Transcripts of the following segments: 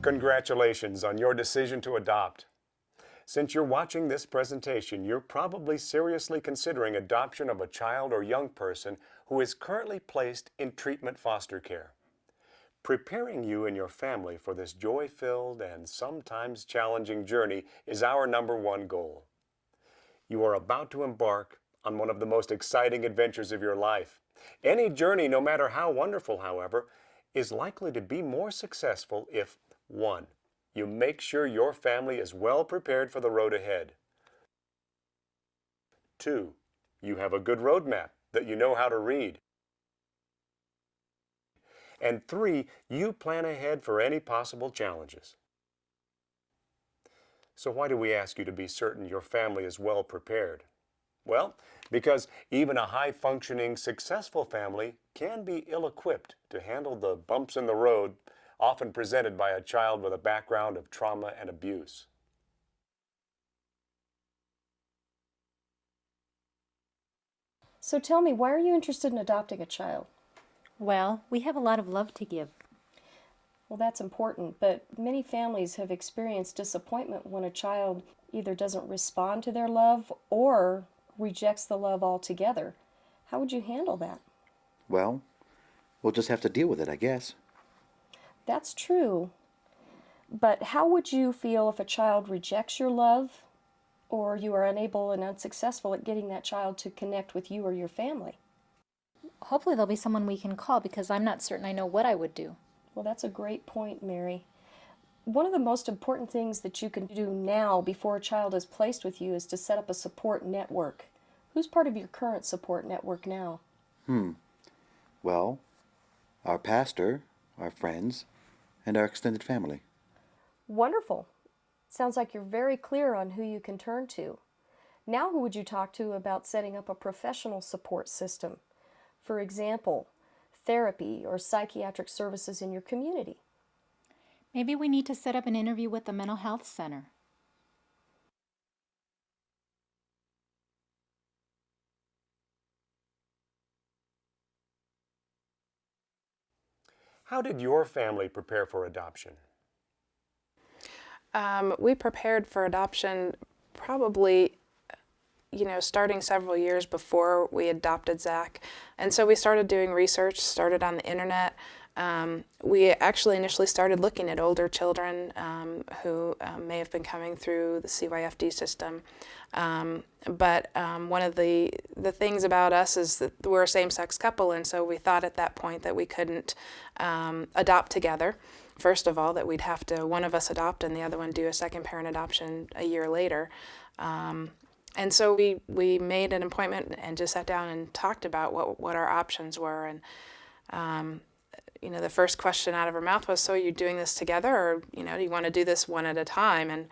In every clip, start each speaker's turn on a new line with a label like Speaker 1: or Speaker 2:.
Speaker 1: Congratulations on your decision to adopt. Since you're watching this presentation, you're probably seriously considering adoption of a child or young person who is currently placed in treatment foster care. Preparing you and your family for this joy-filled and sometimes challenging journey is our #1 goal. You are about to embark on one of the most exciting adventures of your life. Any journey, no matter how wonderful, however, is likely to be more successful if 1. You make sure your family is well prepared for the road ahead. 2. You have a good roadmap that you know how to read. And 3. You plan ahead for any possible challenges. So why do we ask you to be certain your family is well prepared? Well, because even a high-functioning, successful family can be ill-equipped to handle the bumps in the road often presented by a child with a background of trauma and abuse.
Speaker 2: So tell me, why are you interested in adopting a child?
Speaker 3: Well, we have a lot of love to give.
Speaker 2: Well, that's important, but many families have experienced disappointment when a child either doesn't respond to their love or rejects the love altogether. How would you handle that?
Speaker 4: Well, we'll just have to deal with it, I guess.
Speaker 2: That's true. But how would you feel if a child rejects your love or you are unable and unsuccessful at getting that child to connect with you or your family?
Speaker 3: Hopefully there'll be someone we can call because I'm not certain I know what I would do.
Speaker 2: Well, that's a great point, Mary. One of the most important things that you can do now before a child is placed with you is to set up a support network. Who's part of your current support network now?
Speaker 4: Well, our pastor, our friends, and our extended family.
Speaker 2: Wonderful. Sounds like you're very clear on who you can turn to. Now who would you talk to about setting up a professional support system? For example, therapy or psychiatric services in your community.
Speaker 3: Maybe we need to set up an interview with the mental health center.
Speaker 1: How did your family prepare for adoption?
Speaker 5: We prepared for adoption probably, starting several years before we adopted Zach. And so we started doing research, started on the internet. We actually initially started looking at older children who may have been coming through the CYFD system. But one of the things about us is that we're a same-sex couple, and so we thought at that point that we couldn't adopt together. First of all, that we'd have to, one of us adopt and the other one do a second parent adoption a year later. And so we made an appointment and just sat down and talked about what our options were. And the first question out of her mouth was, so are you doing this together, or do you want to do this one at a time? And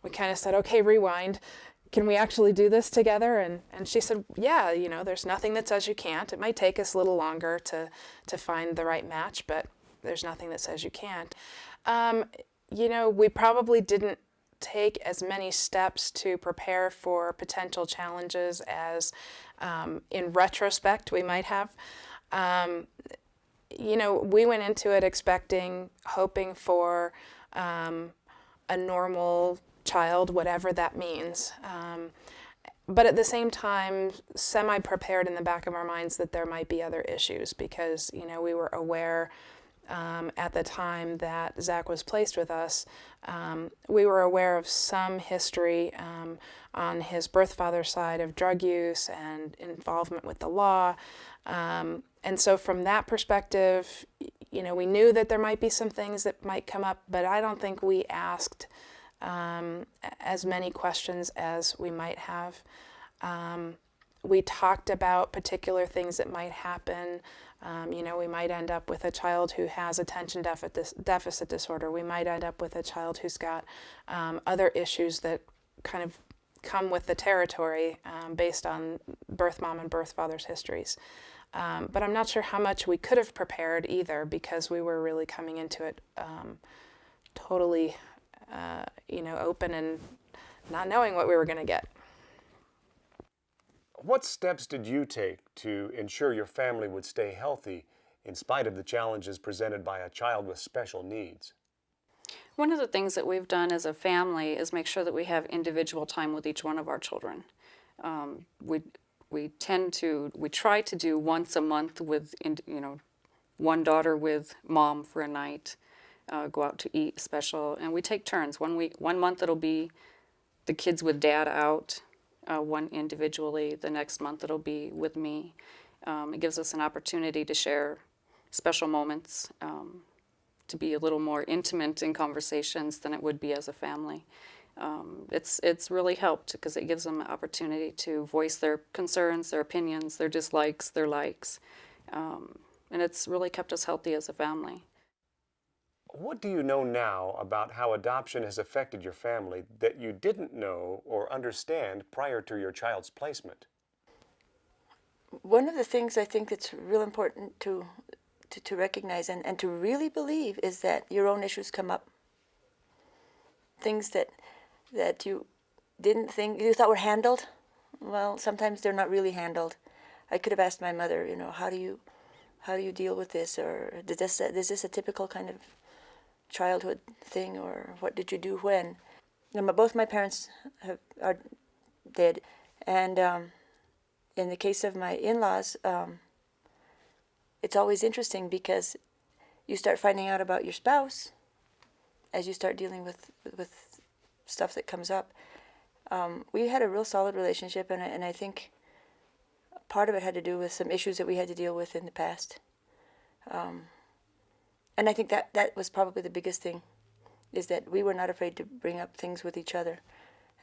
Speaker 5: we kind of said, okay, rewind. Can we actually do this together? And she said, yeah, there's nothing that says you can't. It might take us a little longer to find the right match, but there's nothing that says you can't. We probably didn't take as many steps to prepare for potential challenges as in retrospect we might have. We went into it hoping for a normal child, whatever that means. But at the same time, semi-prepared in the back of our minds that there might be other issues because, we were aware at the time that Zach was placed with us, we were aware of some history on his birth father's side of drug use and involvement with the law. And so from that perspective, we knew that there might be some things that might come up, but I don't think we asked as many questions as we might have. We talked about particular things that might happen. We might end up with a child who has attention deficit disorder. We might end up with a child who's got other issues that kind of come with the territory based on birth mom and birth father's histories. But I'm not sure how much we could have prepared either because we were really coming into it totally, open and not knowing what we were going to get.
Speaker 1: What steps did you take to ensure your family would stay healthy in spite of the challenges presented by a child with special needs?
Speaker 6: One of the things that we've done as a family is make sure that we have individual time with each one of our children. Um, we we try to do once a month with one daughter with mom for a night, go out to eat special, and we take turns. 1 month it'll be the kids with dad out, one individually. The next month it'll be with me. It gives us an opportunity to share special moments, to be a little more intimate in conversations than it would be as a family. It's really helped because it gives them an opportunity to voice their concerns, their opinions, their dislikes, their likes, and it's really kept us healthy as a family.
Speaker 1: What do you know now about how adoption has affected your family that you didn't know or understand prior to your child's placement?
Speaker 7: One of the things I think that's real important to recognize and to really believe is that your own issues come up. Things that you didn't think, you thought were handled, well, sometimes they're not really handled. I could have asked my mother, how do you deal with this, or is this a typical kind of childhood thing, or what did you do when? Both my parents are dead, and in the case of my in-laws, it's always interesting because you start finding out about your spouse as you start dealing with stuff that comes up. We had a real solid relationship, and I think part of it had to do with some issues that we had to deal with in the past. And I think that was probably the biggest thing, is that we were not afraid to bring up things with each other.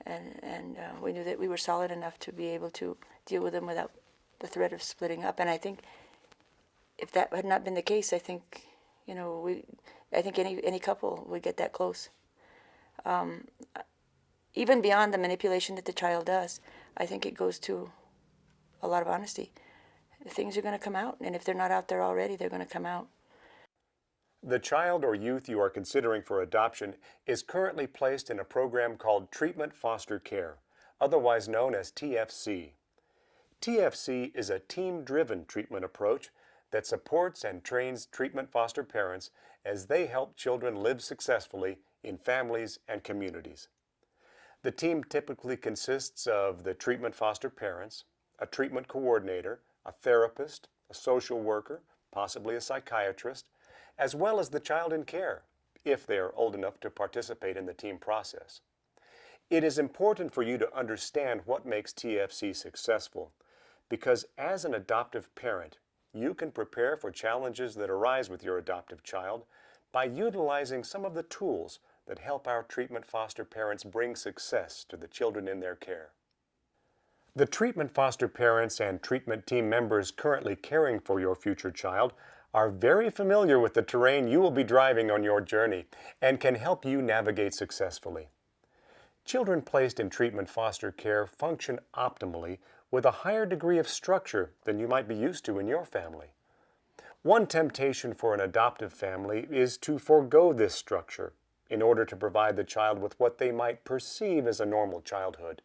Speaker 7: And we knew that we were solid enough to be able to deal with them without the threat of splitting up. And I think if that had not been the case, I think any couple would get that close. Even beyond the manipulation that the child does, I think it goes to a lot of honesty. Things are going to come out, and if they're not out there already, they're going to come out.
Speaker 1: The child or youth you are considering for adoption is currently placed in a program called Treatment Foster Care, otherwise known as TFC. TFC is a team-driven treatment approach that supports and trains treatment foster parents as they help children live successfully in families and communities. The team typically consists of the treatment foster parents, a treatment coordinator, a therapist, a social worker, possibly a psychiatrist, as well as the child in care, if they are old enough to participate in the team process. It is important for you to understand what makes TFC successful, because as an adoptive parent, you can prepare for challenges that arise with your adoptive child by utilizing some of the tools that help our treatment foster parents bring success to the children in their care. The treatment foster parents and treatment team members currently caring for your future child are very familiar with the terrain you will be driving on your journey and can help you navigate successfully. Children placed in treatment foster care function optimally with a higher degree of structure than you might be used to in your family. One temptation for an adoptive family is to forego this structure in order to provide the child with what they might perceive as a normal childhood.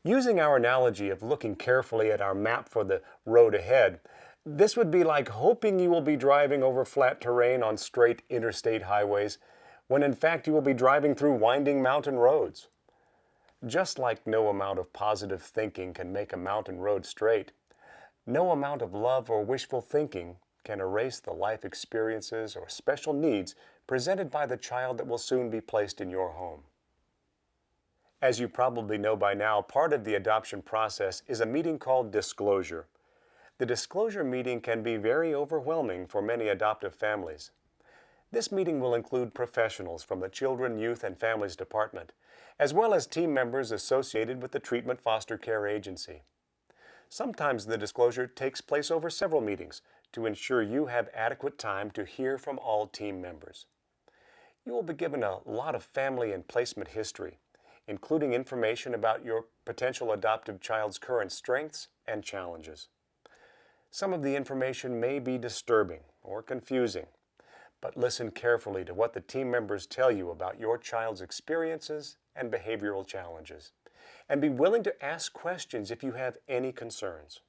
Speaker 1: Using our analogy of looking carefully at our map for the road ahead, this would be like hoping you will be driving over flat terrain on straight interstate highways, when in fact you will be driving through winding mountain roads. Just like no amount of positive thinking can make a mountain road straight, no amount of love or wishful thinking can erase the life experiences or special needs presented by the child that will soon be placed in your home. As you probably know by now, part of the adoption process is a meeting called disclosure. The disclosure meeting can be very overwhelming for many adoptive families. This meeting will include professionals from the Children, Youth, and Families Department, as well as team members associated with the Treatment Foster Care Agency. Sometimes the disclosure takes place over several meetings to ensure you have adequate time to hear from all team members. You will be given a lot of family and placement history, including information about your potential adoptive child's current strengths and challenges. Some of the information may be disturbing or confusing, but listen carefully to what the team members tell you about your child's experiences and behavioral challenges, and be willing to ask questions if you have any concerns.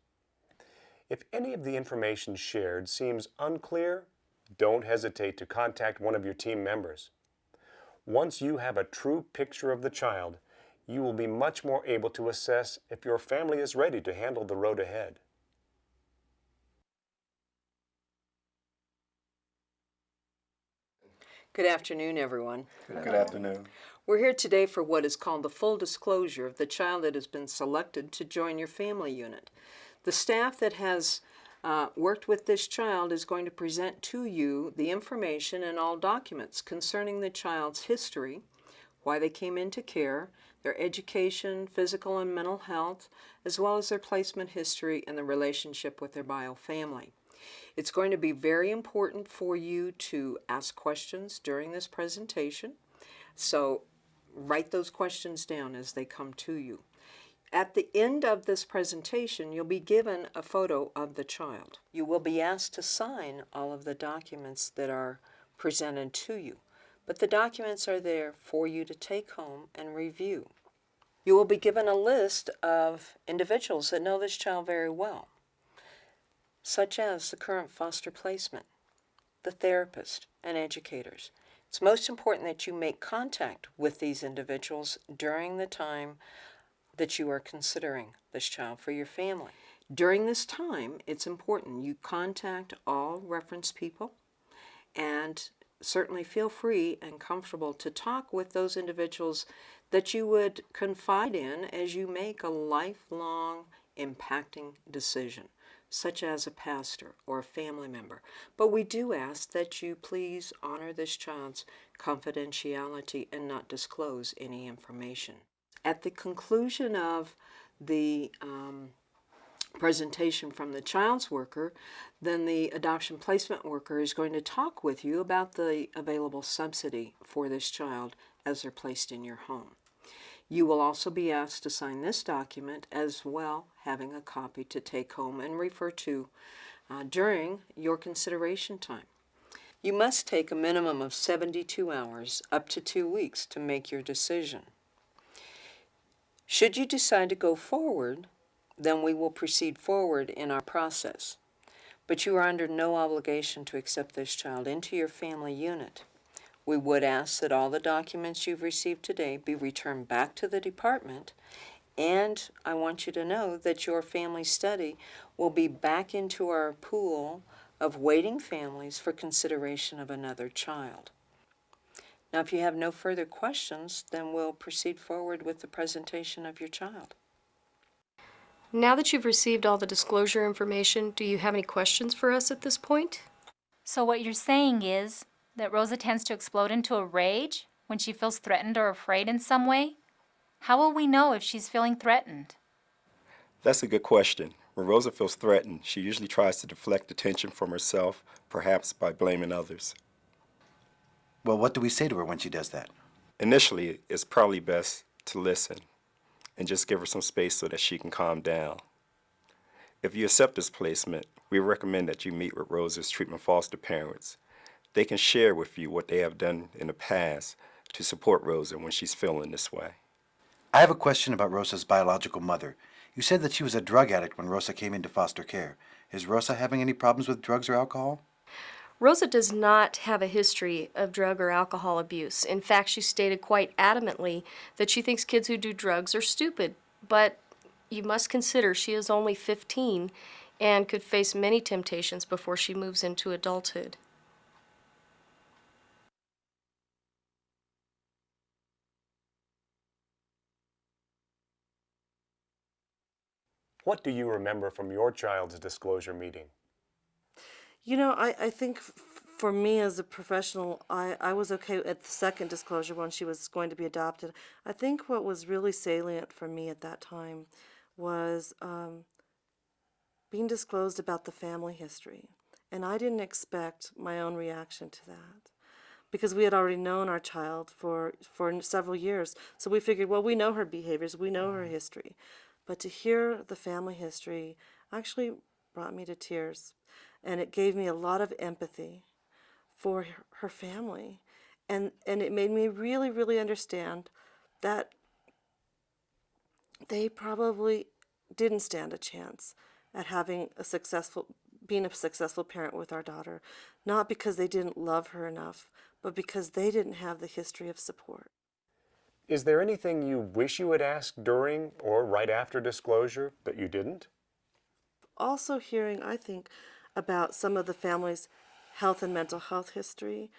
Speaker 1: If any of the information shared seems unclear, don't hesitate to contact one of your team members. Once you have a true picture of the child, you will be much more able to assess if your family is ready to handle the road ahead.
Speaker 8: Good afternoon, everyone.
Speaker 9: Good afternoon.
Speaker 8: We're here today for what is called the full disclosure of the child that has been selected to join your family unit. The staff that has worked with this child is going to present to you the information and all documents concerning the child's history, why they came into care, their education, physical and mental health, as well as their placement history and the relationship with their bio family. It's going to be very important for you to ask questions during this presentation, so write those questions down as they come to you. At the end of this presentation, you'll be given a photo of the child. You will be asked to sign all of the documents that are presented to you, but the documents are there for you to take home and review. You will be given a list of individuals that know this child very well, such as the current foster placement, the therapist, and educators. It's most important that you make contact with these individuals during the time that you are considering this child for your family. During this time, it's important you contact all reference people and certainly feel free and comfortable to talk with those individuals that you would confide in as you make a lifelong impacting decision, such as a pastor or a family member. But we do ask that you please honor this child's confidentiality and not disclose any information. At the conclusion of the presentation from the child's worker, then the adoption placement worker is going to talk with you about the available subsidy for this child as they're placed in your home. You will also be asked to sign this document as well, having a copy to take home and refer to during your consideration time. You must take a minimum of 72 hours up to 2 weeks to make your decision. Should you decide to go forward, then we will proceed forward in our process. But you are under no obligation to accept this child into your family unit. We would ask that all the documents you've received today be returned back to the department, and I want you to know that your family study will be back into our pool of waiting families for consideration of another child. Now, if you have no further questions, then we'll proceed forward with the presentation of your child.
Speaker 2: Now that you've received all the disclosure information, do you have any questions for us at this point?
Speaker 3: So what you're saying is that Rosa tends to explode into a rage when she feels threatened or afraid in some way? How will we know if she's feeling threatened?
Speaker 9: That's a good question. When Rosa feels threatened, she usually tries to deflect attention from herself, perhaps by blaming others.
Speaker 4: Well, what do we say to her when she does that?
Speaker 9: Initially, it's probably best to listen and just give her some space so that she can calm down. If you accept this placement, we recommend that you meet with Rosa's treatment foster parents. They can share with you what they have done in the past to support Rosa when she's feeling this way.
Speaker 4: I have a question about Rosa's biological mother. You said that she was a drug addict when Rosa came into foster care. Is Rosa having any problems with drugs or alcohol?
Speaker 2: Rosa does not have a history of drug or alcohol abuse. In fact, she stated quite adamantly that she thinks kids who do drugs are stupid. But you must consider she is only 15 and could face many temptations before she moves into adulthood.
Speaker 1: What do you remember from your child's disclosure meeting?
Speaker 10: You know, I think for me as a professional, I was okay at the second disclosure when she was going to be adopted. I think what was really salient for me at that time was being disclosed about the family history. And I didn't expect my own reaction to that because we had already known our child for several years. So we figured, well, we know her behaviors, we know her history. But to hear the family history actually brought me to tears. And it gave me a lot of empathy for her family. And it made me really, really understand that they probably didn't stand a chance at having a successful being a successful parent with our daughter, not because they didn't love her enough, but because they didn't have the history of support.
Speaker 1: Is there anything you wish you had asked during or right after disclosure that you didn't?
Speaker 10: Also hearing, I think, about some of the family's health and mental health history.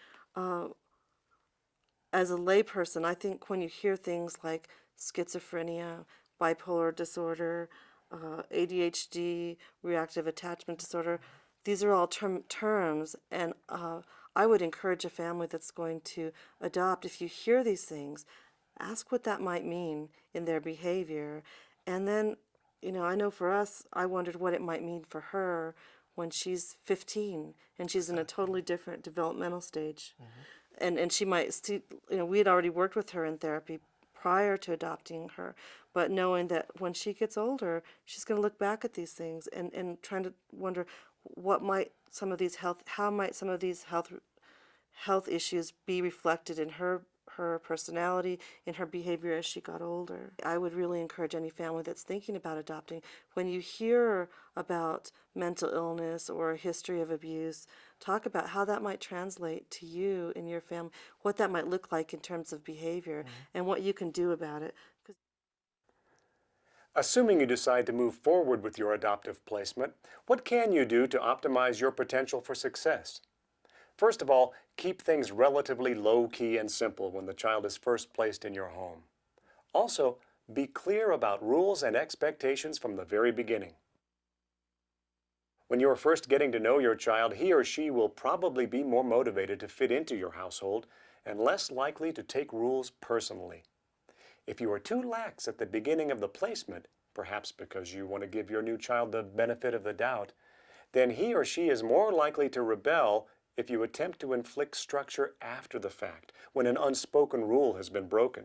Speaker 10: As a layperson, I think when you hear things like schizophrenia, bipolar disorder, ADHD, reactive attachment disorder, these are all terms, and I would encourage a family that's going to adopt, if you hear these things, ask what that might mean in their behavior. And then, I know for us, I wondered what it might mean for her when she's 15 and she's in a totally different developmental stage. And she might see, we had already worked with her in therapy prior to adopting her, but knowing that when she gets older, she's going to look back at these things and trying to wonder how might some of these health issues be reflected in her personality, in her behavior as she got older. I would really encourage any family that's thinking about adopting, when you hear about mental illness or a history of abuse, talk about how that might translate to you and your family, what that might look like in terms of behavior, and what you can do about it.
Speaker 1: Assuming you decide to move forward with your adoptive placement, what can you do to optimize your potential for success? First of all, keep things relatively low-key and simple when the child is first placed in your home. Also, be clear about rules and expectations from the very beginning. When you are first getting to know your child, he or she will probably be more motivated to fit into your household and less likely to take rules personally. If you are too lax at the beginning of the placement, perhaps because you want to give your new child the benefit of the doubt, then he or she is more likely to rebel if you attempt to inflict structure after the fact, when an unspoken rule has been broken.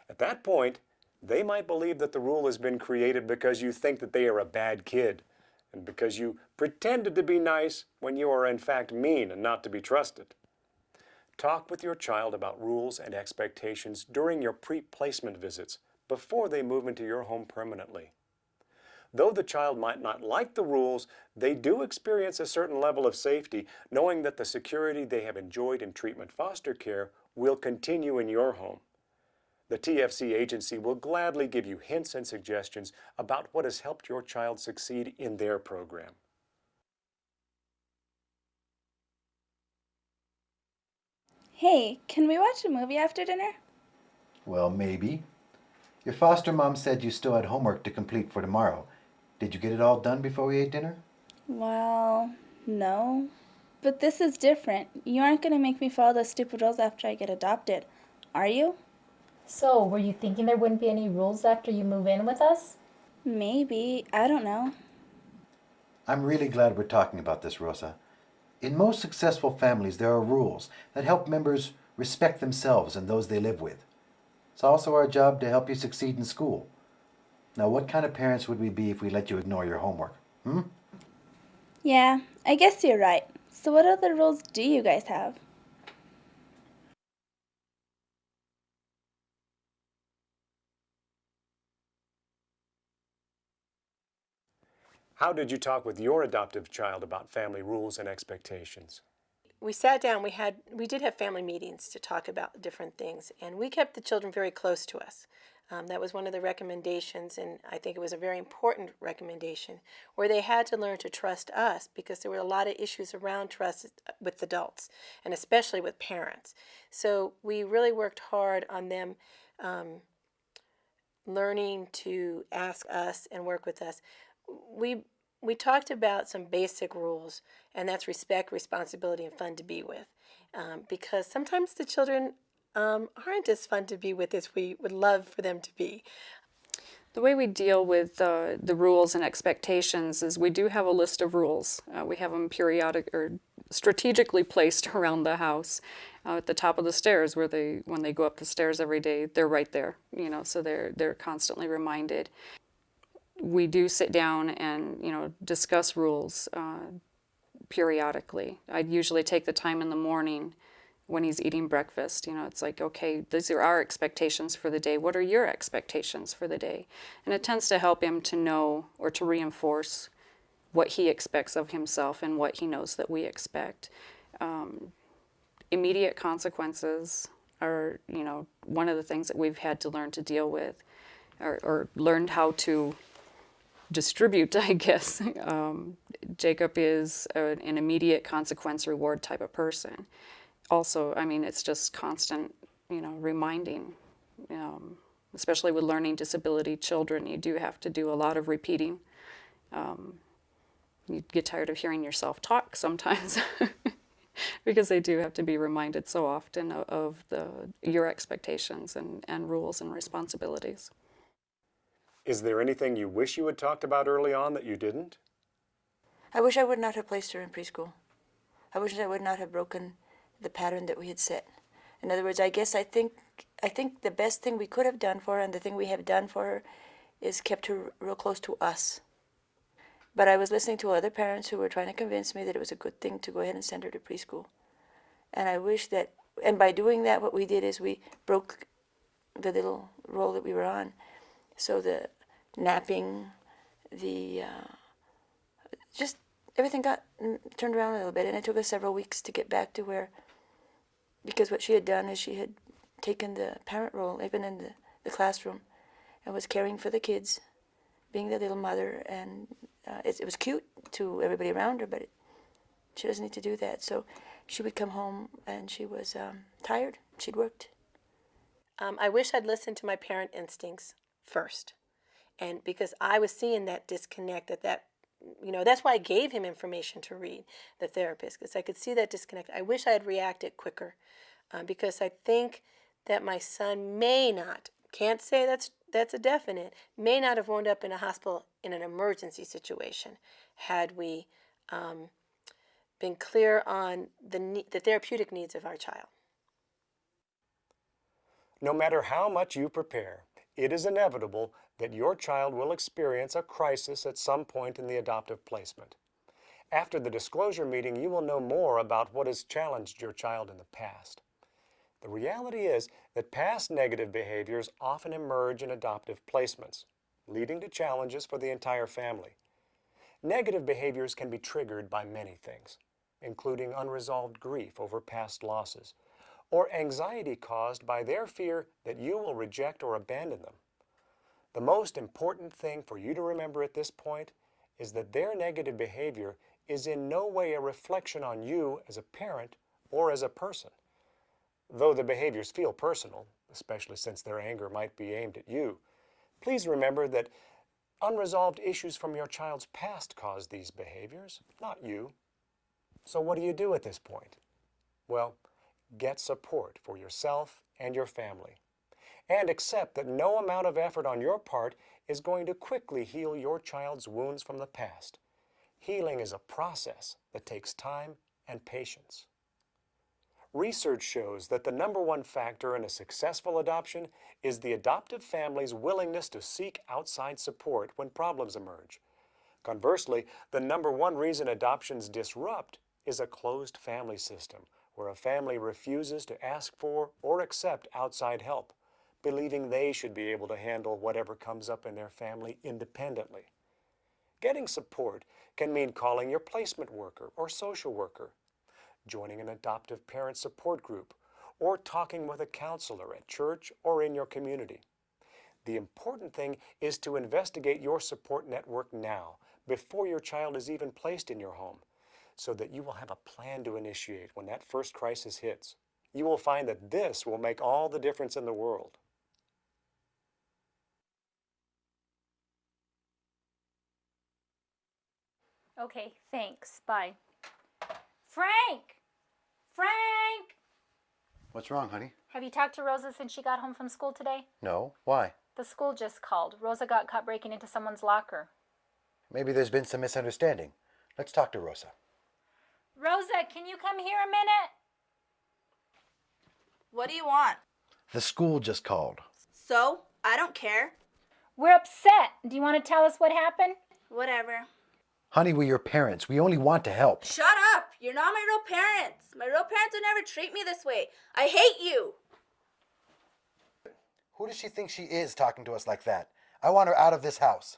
Speaker 1: At that point, they might believe that the rule has been created because you think that they are a bad kid, and because you pretended to be nice when you are in fact mean and not to be trusted. Talk with your child about rules and expectations during your pre-placement visits before they move into your home permanently. Though the child might not like the rules, they do experience a certain level of safety, knowing that the security they have enjoyed in treatment foster care will continue in your home. The TFC agency will gladly give you hints and suggestions about what has helped your child succeed in their program.
Speaker 11: Hey, can we watch a movie after dinner?
Speaker 4: Well, maybe. Your foster mom said you still had homework to complete for tomorrow. Did you get it all done before we ate dinner?
Speaker 11: Well, no. But this is different. You aren't going to make me follow those stupid rules after I get adopted, are you?
Speaker 3: So, were you thinking there wouldn't be any rules after you move in with us?
Speaker 11: Maybe. I don't know.
Speaker 4: I'm really glad we're talking about this, Rosa. In most successful families, there are rules that help members respect themselves and those they live with. It's also our job to help you succeed in school. Now, what kind of parents would we be if we let you ignore your homework?
Speaker 11: Yeah, I guess you're right. So what other rules do you guys have?
Speaker 1: How did you talk with your adoptive child about family rules and expectations?
Speaker 12: We sat down, we did have family meetings to talk about different things, and we kept the children very close to us. That was one of the recommendations, and I think it was a very important recommendation, where they had to learn to trust us because there were a lot of issues around trust with adults, and especially with parents. So we really worked hard on them learning to ask us and work with us. We talked about some basic rules, and that's respect, responsibility, and fun to be with. Because sometimes the children aren't as fun to be with as we would love for them to be.
Speaker 6: The way we deal with the rules and expectations is we do have a list of rules. We have them periodic or strategically placed around the house at the top of the stairs where when they go up the stairs every day, they're right there, so they're constantly reminded. We do sit down and, discuss rules periodically. I'd usually take the time in the morning when he's eating breakfast. It's like, okay, these are our expectations for the day. What are your expectations for the day? And it tends to help him to know or to reinforce what he expects of himself and what he knows that we expect. Immediate consequences are, one of the things that we've had to learn to deal with, or learned how to distribute, I guess. Jacob is an immediate consequence reward type of person. Also, it's just constant, reminding, especially with learning disability children, you do have to do a lot of repeating. You get tired of hearing yourself talk sometimes because they do have to be reminded so often of your expectations and rules and responsibilities.
Speaker 1: Is there anything you wish you had talked about early on that you didn't?
Speaker 7: I wish I would not have placed her in preschool. I wish I would not have broken the pattern that we had set. In other words, I think the best thing we could have done for her, and the thing we have done for her, is kept her real close to us. But I was listening to other parents who were trying to convince me that it was a good thing to go ahead and send her to preschool. And I wish that, and by doing that, what we did is we broke the little role that we were on. So the napping, just everything got turned around a little bit. And it took us several weeks to get back to where, because what she had done is she had taken the parent role, even in the classroom, and was caring for the kids, being the little mother, and it was cute to everybody around her, but she doesn't need to do that. So she would come home and she was tired. She'd worked.
Speaker 12: I wish I'd listened to my parent instincts first, and because I was seeing that disconnect, that's why I gave him information to read, the therapist, because I could see that disconnect. I wish I had reacted quicker, because I think that my son may not, can't say that's a definite, may not have wound up in a hospital in an emergency situation had we been clear on the therapeutic needs of our child.
Speaker 1: No matter how much you prepare, it is inevitable that your child will experience a crisis at some point in the adoptive placement. After the disclosure meeting, you will know more about what has challenged your child in the past. The reality is that past negative behaviors often emerge in adoptive placements, leading to challenges for the entire family. Negative behaviors can be triggered by many things, including unresolved grief over past losses, or anxiety caused by their fear that you will reject or abandon them. The most important thing for you to remember at this point is that their negative behavior is in no way a reflection on you as a parent or as a person. Though the behaviors feel personal, especially since their anger might be aimed at you, please remember that unresolved issues from your child's past cause these behaviors, not you. So what do you do at this point? Well, get support for yourself and your family, and accept that no amount of effort on your part is going to quickly heal your child's wounds from the past. Healing is a process that takes time and patience. Research shows that the #1 factor in a successful adoption is the adoptive family's willingness to seek outside support when problems emerge. Conversely, the #1 reason adoptions disrupt is a closed family system, where a family refuses to ask for or accept outside help, believing they should be able to handle whatever comes up in their family independently. Getting support can mean calling your placement worker or social worker, joining an adoptive parent support group, or talking with a counselor at church or in your community. The important thing is to investigate your support network now, before your child is even placed in your home, so that you will have a plan to initiate when that first crisis hits. You will find that this will make all the difference in the world.
Speaker 3: Okay, thanks. Bye. Frank! Frank!
Speaker 4: What's wrong, honey?
Speaker 3: Have you talked to Rosa since she got home from school today?
Speaker 4: No. Why?
Speaker 3: The school just called. Rosa got caught breaking into someone's locker.
Speaker 4: Maybe there's been some misunderstanding. Let's talk to Rosa.
Speaker 3: Rosa, can you come here a minute?
Speaker 11: What do you want?
Speaker 4: The school just called.
Speaker 11: So? I don't care.
Speaker 3: We're upset. Do you want to tell us what happened?
Speaker 11: Whatever.
Speaker 4: Honey, we're your parents. We only want to help.
Speaker 11: Shut up! You're not my real parents. My real parents would never treat me this way. I hate you!
Speaker 4: Who does she think she is talking to us like that? I want her out of this house.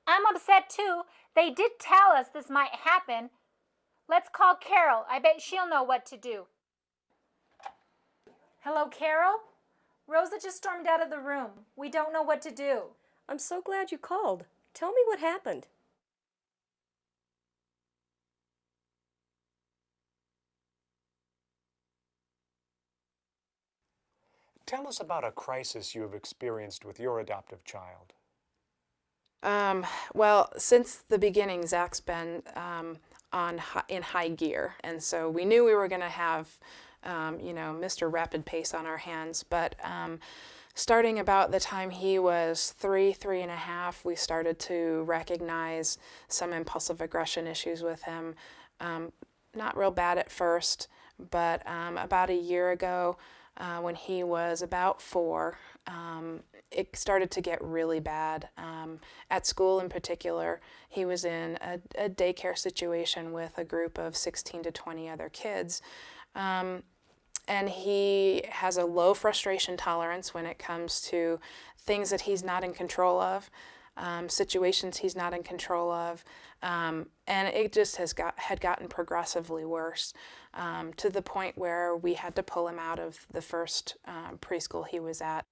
Speaker 3: I'm upset too. They did tell us this might happen. Let's call Carol. I bet she'll know what to do. Hello, Carol? Rosa just stormed out of the room. We don't know what to do.
Speaker 2: I'm so glad you called. Tell me what happened.
Speaker 1: Tell us about a crisis you have experienced with your adoptive child.
Speaker 5: Well, since the beginning, Zach's been in high gear, and so we knew we were going to have, Mr. Rapid Pace on our hands. But starting about the time he was 3.5, we started to recognize some impulsive aggression issues with him. Not real bad at first, but about a year ago, when he was about 4, it started to get really bad. At school in particular, he was in a daycare situation with a group of 16 to 20 other kids. And he has a low frustration tolerance when it comes to things that he's not in control of, situations he's not in control of. And it just had gotten progressively worse, to the point where we had to pull him out of the first preschool he was at.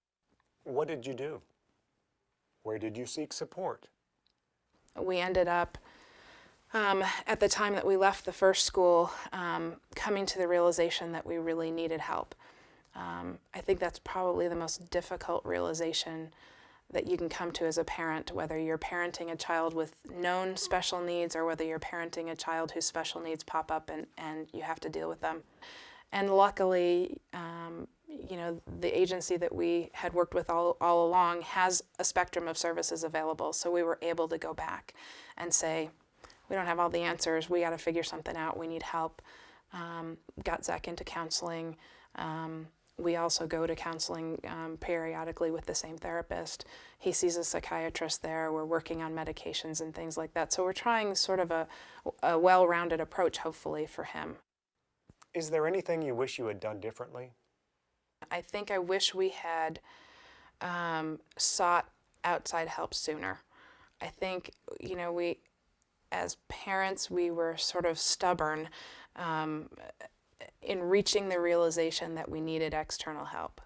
Speaker 1: What did you do? Where did you seek support?
Speaker 5: We ended up, at the time that we left the first school, coming to the realization that we really needed help. I think that's probably the most difficult realization that you can come to as a parent, whether you're parenting a child with known special needs or whether you're parenting a child whose special needs pop up and you have to deal with them. And luckily, the agency that we had worked with all along has a spectrum of services available. So we were able to go back and say, we don't have all the answers. We got to figure something out. We need help. Got Zach into counseling. We also go to counseling periodically with the same therapist. He sees a psychiatrist there. We're working on medications and things like that. So we're trying sort of a well-rounded approach, hopefully, for him.
Speaker 1: Is there anything you wish you had done differently?
Speaker 5: I think I wish we had sought outside help sooner. I think, we, as parents, we were sort of stubborn in reaching the realization that we needed external help.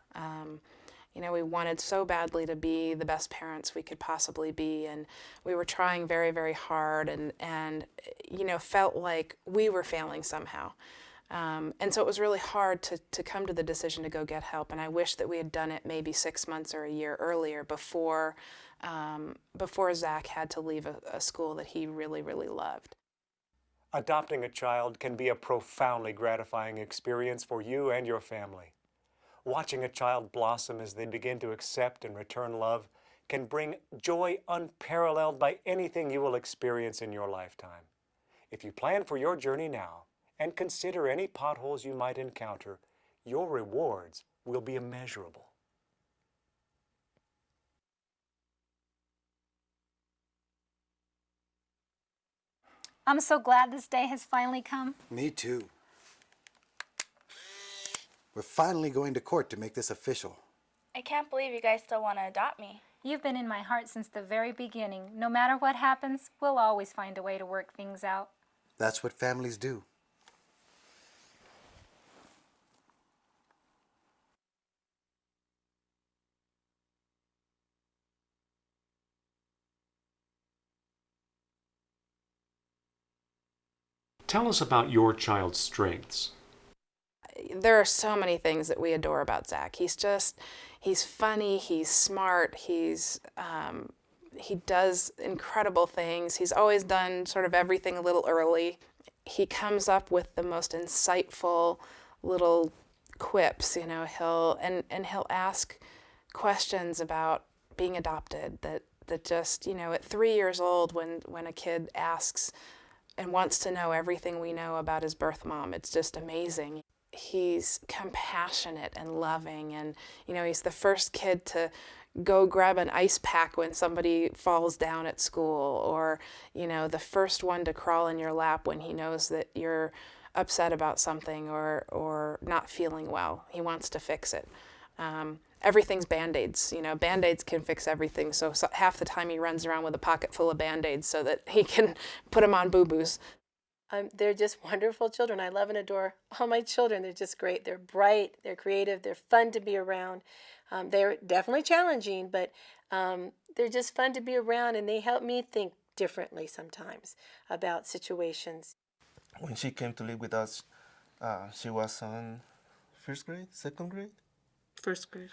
Speaker 5: We wanted so badly to be the best parents we could possibly be, and we were trying very, very hard and felt like we were failing somehow. And so it was really hard to come to the decision to go get help, and I wish that we had done it maybe 6 months or a year earlier before Zach had to leave a school that he really, really loved.
Speaker 1: Adopting a child can be a profoundly gratifying experience for you and your family. Watching a child blossom as they begin to accept and return love can bring joy unparalleled by anything you will experience in your lifetime. If you plan for your journey now and consider any potholes you might encounter, your rewards will be immeasurable.
Speaker 3: I'm so glad this day has finally come.
Speaker 4: Me too. We're finally going to court to make this official.
Speaker 11: I can't believe you guys still want to adopt me.
Speaker 3: You've been in my heart since the very beginning. No matter what happens, we'll always find a way to work things out.
Speaker 4: That's what families do.
Speaker 1: Tell us about your child's strengths.
Speaker 5: There are so many things that we adore about Zach. He's funny, he's smart, he does incredible things. He's always done sort of everything a little early. He comes up with the most insightful little quips, he'll ask questions about being adopted that just, at 3 years old when a kid asks and wants to know everything we know about his birth mom, it's just amazing. He's compassionate and loving, and he's the first kid to go grab an ice pack when somebody falls down at school, or the first one to crawl in your lap when he knows that you're upset about something or not feeling well. He wants to fix it. everything's Band-Aids. You know, Band-Aids can fix everything. So half the time he runs around with a pocket full of Band-Aids so that he can put them on boo-boos.
Speaker 12: They're just wonderful children. I love and adore all my children. They're just great. They're bright, they're creative, they're fun to be around. They're definitely challenging, but they're just fun to be around, and they help me think differently sometimes about situations.
Speaker 13: When she came to live with us, she was on first grade, second grade?
Speaker 10: First grade.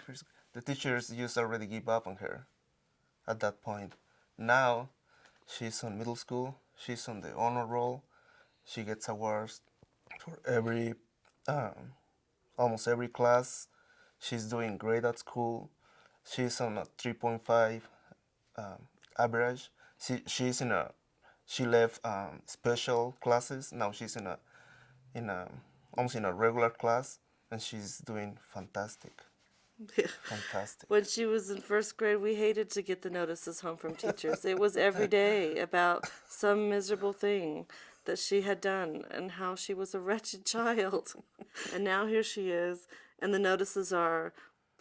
Speaker 13: The teachers used to already give up on her at that point. Now, she's on middle school. She's on the honor roll. She gets awards for almost every class. She's doing great at school. She's on a 3.5 average. She left special classes. Now she's almost in a regular class, and she's doing fantastic. Fantastic.
Speaker 10: When she was in first grade, we hated to get the notices home from teachers. It was every day about some miserable thing that she had done and how she was a wretched child. And now here she is, and the notices are,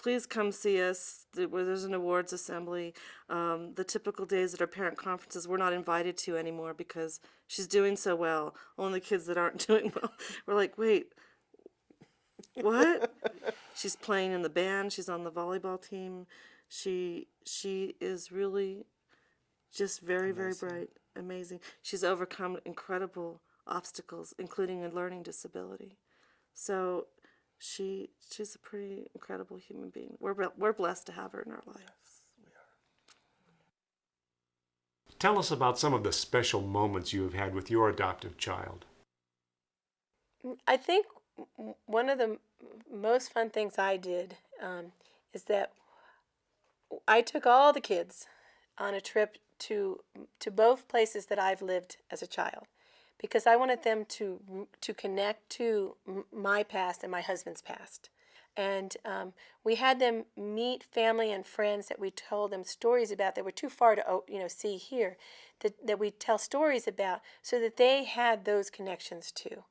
Speaker 10: please come see us. There's an awards assembly. The typical days at our parent conferences we're not invited to anymore because she's doing so well. Only the kids that aren't doing well. We're like, wait, what? She's playing in the band. She's on the volleyball team. She is really just very, very bright. Amazing. She's overcome incredible obstacles, including a learning disability. So she's a pretty incredible human being. We're blessed to have her in our life.
Speaker 13: Yes, we are.
Speaker 1: Tell us about some of the special moments you have had with your adoptive child.
Speaker 12: I think one of the most fun things I did is that I took all the kids on a trip to both places that I've lived as a child, because I wanted them to connect to my past and my husband's past. And we had them meet family and friends that we told them stories about that were too far to see here, that we tell stories about, so that they had those connections too.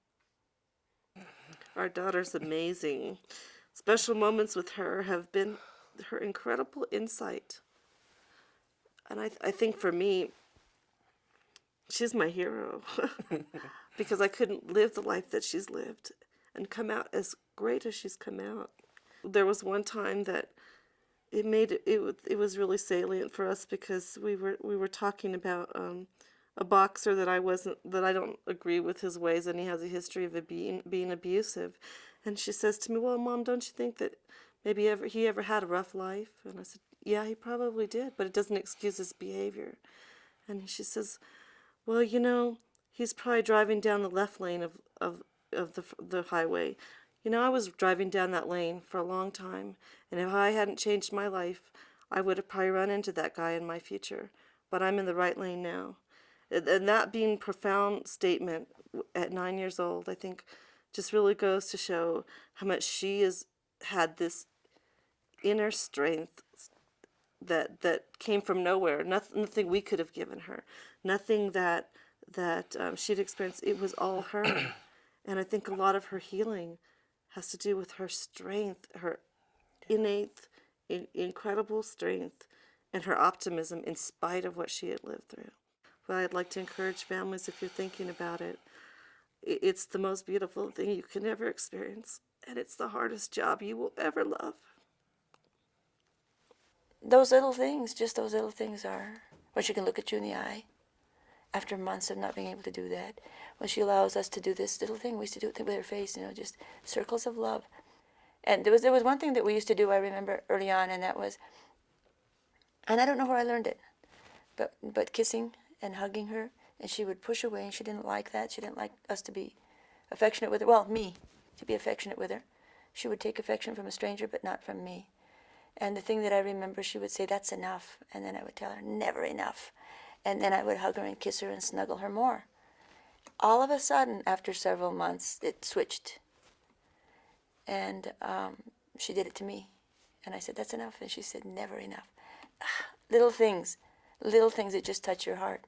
Speaker 10: Our daughter's amazing. Special moments with her have been her incredible insight. And I think for me, she's my hero because I couldn't live the life that she's lived and come out as great as she's come out. There was one time that it was really salient for us because we were talking about a boxer that I don't agree with his ways, and he has a history of being abusive. And she says to me, "Well, Mom, don't you think that maybe he ever had a rough life?" And I said, "Yeah, he probably did, but it doesn't excuse his behavior." And she says, "Well, he's probably driving down the left lane of the highway. I was driving down that lane for a long time, and if I hadn't changed my life, I would have probably run into that guy in my future. But I'm in the right lane now." And that being a profound statement at 9 years old, I think just really goes to show how much she has had this inner strength that came from nowhere. Nothing we could have given her. Nothing that she'd experienced. It was all her. And I think a lot of her healing has to do with her strength, her innate, incredible strength, and her optimism in spite of what she had lived through. But I'd like to encourage families, if you're thinking about it, it's the most beautiful thing you can ever experience, and it's the hardest job you will ever love.
Speaker 7: Those little things, just those little things are when she can look at you in the eye after months of not being able to do that. When she allows us to do this little thing, we used to do it with her face, just circles of love. And there was one thing that we used to do, I remember early on, and that was, and I don't know where I learned it, but kissing and hugging her, and she would push away, and she didn't like that. She didn't like us to be affectionate with her. Well, me, to be affectionate with her. She would take affection from a stranger, but not from me. And the thing that I remember, she would say, "That's enough." And then I would tell her, "Never enough." And then I would hug her and kiss her and snuggle her more. All of a sudden, after several months, it switched. And she did it to me. And I said, "That's enough." And she said, "Never enough." Little things that just touch your heart.